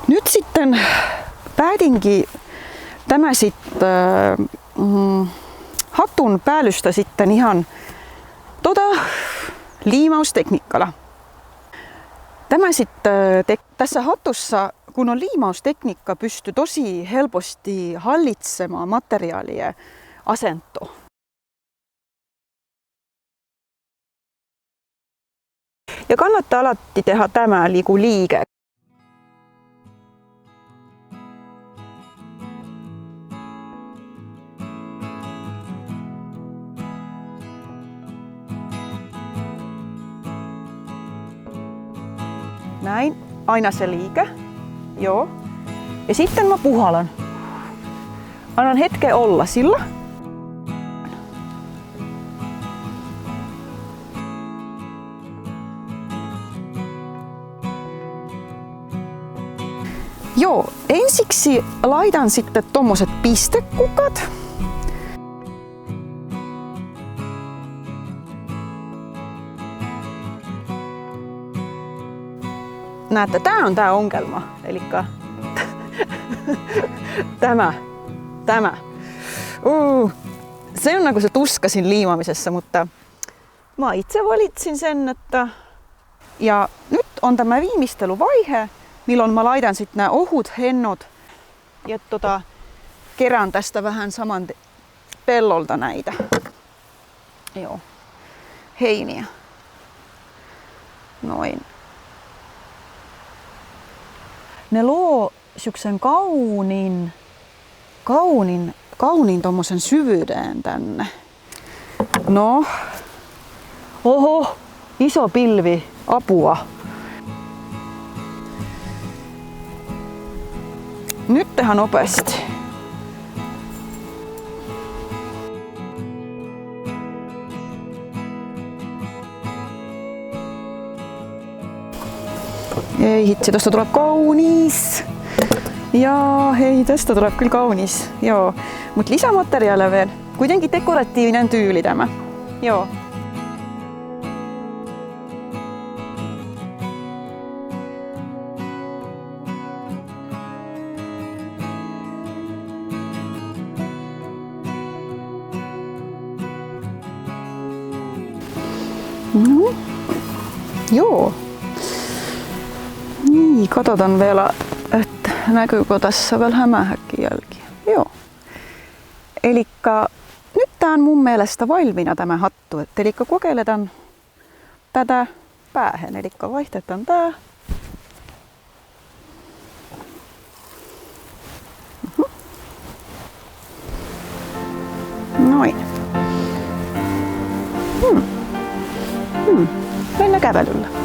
Nyt sitten päätinkin tämä hatun päällystä sitten ihan liimaustekniikalla. Tämä tässä hatussa, kun on liimaustekniikka, pystyy tosi helposti hallitsemaan materiaalien asentoa. Ja kannattaa alati tehdä tämä liike. Näin, aina se liike. Joo. Ja sitten mä puhallan. Annan hetken olla sillä. Joo, ensiksi laitan sitten tommoset pistekukat. Näette, tää on tää ongelma. Elikkä tämä. Se on niinku se tuskasin liimaamisessa, mutta mä itse valitsin sen, että... Ja nyt on tämä viimeistelyvaihe, milloin mä laitan sitten nämä ohut hennot ja kerään tästä vähän saman pellolta näitä. Joo. Heiniä. Noin. Ne luo syksen kauniin tommosen syvyyden tänne. No. Oho, iso pilvi, apua. Nyt tehdään nopeasti. Ei hitsi, tosta tulee kaunis. Ja hei, tästä tulee kyllä kaunis. Joo. Mut lisämateriaalia vielä. Kuitenkin dekoratiivinen tyyli tämä. Joo. Joo. Niin, katsotaan vielä, että näkyykö tässä vielä hämähäkkijälkiä. Joo. Elikkä nyt tää on mun mielestä valmiina tämä hattu. Elikkä kokeiletaan tätä päähän. Elikkä vaihdetaan tää. Noin. Mennään kävelyllä.